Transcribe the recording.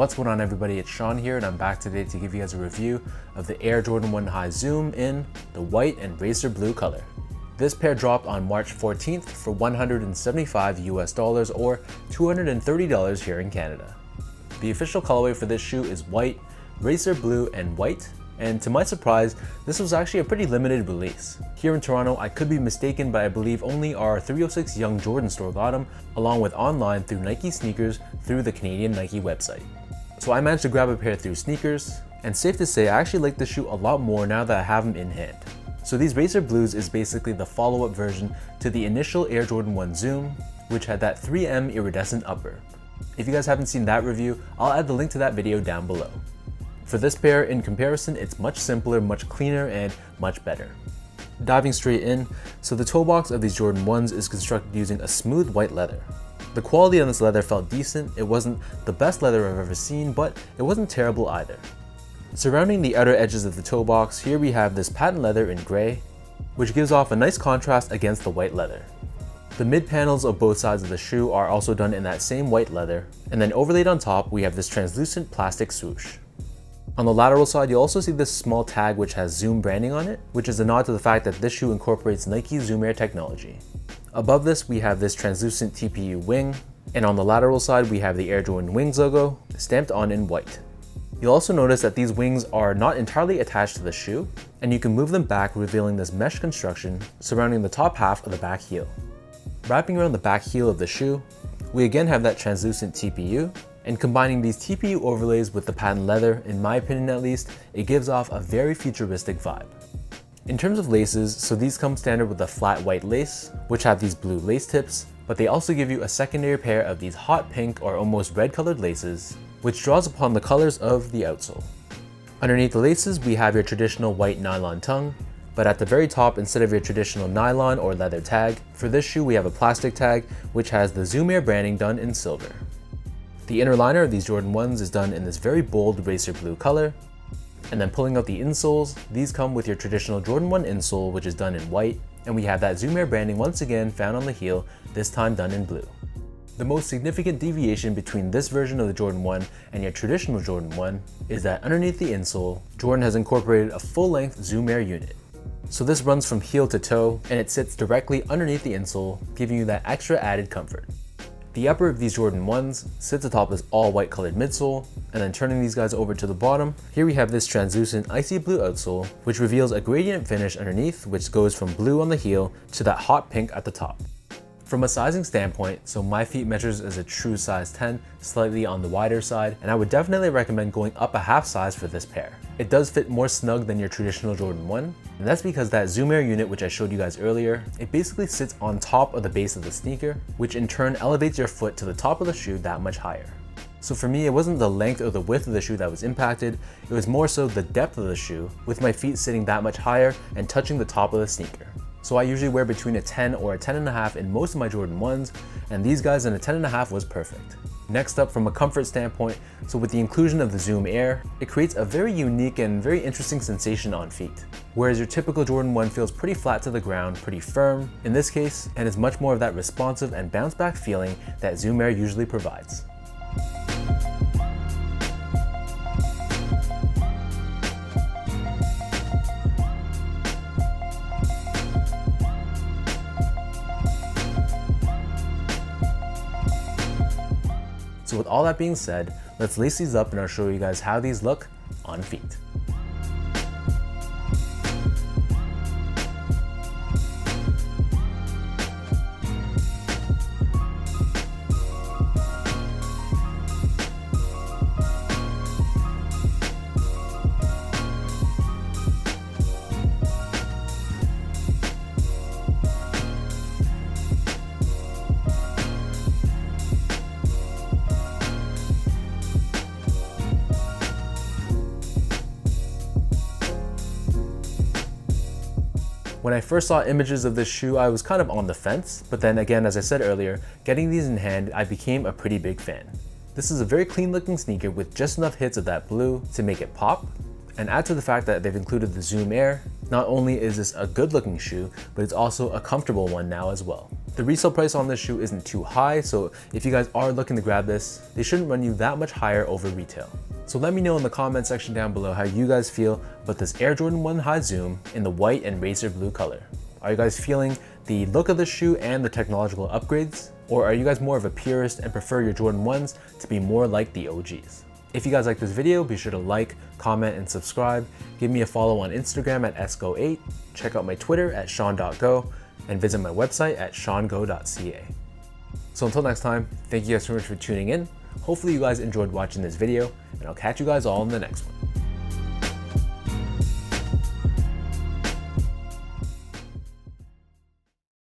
What's going on everybody, it's Sean here and I'm back today to give you guys a review of the Air Jordan 1 High Zoom in the white and racer blue color. This pair dropped on March 14th for $175 US or $230 here in Canada. The official colorway for this shoe is white, racer blue, and white. And to my surprise, this was actually a pretty limited release. Here in Toronto, I could be mistaken, but I believe only our 306 Young Jordan store got them, along with online through Nike Sneakers through the Canadian Nike website. So I managed to grab a pair through Sneakers, and safe to say I actually like this shoe a lot more now that I have them in hand. So these Racer Blues is basically the follow-up version to the initial Air Jordan 1 Zoom, which had that 3M iridescent upper. If you guys haven't seen that review, I'll add the link to that video down below. For this pair, in comparison, it's much simpler, much cleaner, and much better. Diving straight in, so the toe box of these Jordan 1s is constructed using a smooth white leather. The quality on this leather felt decent. It wasn't the best leather I've ever seen, but it wasn't terrible either. Surrounding the outer edges of the toe box, here we have this patent leather in gray, which gives off a nice contrast against the white leather. The mid panels of both sides of the shoe are also done in that same white leather, and then overlaid on top we have this translucent plastic swoosh. On the lateral side, you'll also see this small tag which has Zoom branding on it, which is a nod to the fact that this shoe incorporates Nike Zoom Air technology. Above this, we have this translucent TPU wing, and on the lateral side, we have the Air Jordan Wings logo stamped on in white. You'll also notice that these wings are not entirely attached to the shoe, and you can move them back, revealing this mesh construction surrounding the top half of the back heel. Wrapping around the back heel of the shoe, we again have that translucent TPU, and combining these TPU overlays with the patent leather, in my opinion at least, it gives off a very futuristic vibe. In terms of laces, so these come standard with a flat white lace, which have these blue lace tips, but they also give you a secondary pair of these hot pink or almost red colored laces, which draws upon the colors of the outsole. Underneath the laces, we have your traditional white nylon tongue, but at the very top, instead of your traditional nylon or leather tag, for this shoe we have a plastic tag, which has the Zoom Air branding done in silver. The inner liner of these Jordan 1s is done in this very bold racer blue color, and then pulling out the insoles, these come with your traditional Jordan 1 insole, which is done in white, and we have that Zoom Air branding once again found on the heel, this time done in blue. The most significant deviation between this version of the Jordan 1 and your traditional Jordan 1 is that underneath the insole, Jordan has incorporated a full-length Zoom Air unit. So this runs from heel to toe, and it sits directly underneath the insole, giving you that extra added comfort. The upper of these Jordan 1s sits atop this all white colored midsole, and then turning these guys over to the bottom, here we have this translucent icy blue outsole, which reveals a gradient finish underneath, which goes from blue on the heel to that hot pink at the top. From a sizing standpoint, so my feet measures as a true size 10, slightly on the wider side, and I would definitely recommend going up a half size for this pair. It does fit more snug than your traditional Jordan 1, and that's because that Zoom Air unit, which I showed you guys earlier, it basically sits on top of the base of the sneaker, which in turn elevates your foot to the top of the shoe that much higher. So for me, it wasn't the length or the width of the shoe that was impacted, it was more so the depth of the shoe, with my feet sitting that much higher and touching the top of the sneaker. So I usually wear between a 10 or a 10.5 in most of my Jordan 1s, and these guys in a 10.5 was perfect. Next up, from a comfort standpoint, so with the inclusion of the Zoom Air, it creates a very unique and very interesting sensation on feet. Whereas your typical Jordan 1 feels pretty flat to the ground, pretty firm in this case, and is much more of that responsive and bounce back feeling that Zoom Air usually provides. So with all that being said, let's lace these up and I'll show you guys how these look on feet. When I first saw images of this shoe, I was kind of on the fence, but then again, as I said earlier, getting these in hand, I became a pretty big fan. This is a very clean looking sneaker with just enough hits of that blue to make it pop, And add to the fact that they've included the Zoom Air, not only is this a good looking shoe, but it's also a comfortable one now as well. The resale price on this shoe isn't too high, so if you guys are looking to grab this, they shouldn't run you that much higher over retail. So let me know in the comment section down below how you guys feel about this Air Jordan 1 High Zoom in the white and razor blue color. Are you guys feeling the look of the shoe and the technological upgrades? Or are you guys more of a purist and prefer your Jordan 1s to be more like the OGs? If you guys like this video, be sure to like, comment, and subscribe. Give me a follow on Instagram at sgo8, check out my Twitter at sean.go, and visit my website at seango.ca. So until next time, thank you guys so much for tuning in. Hopefully you guys enjoyed watching this video, and I'll catch you guys all in the next one.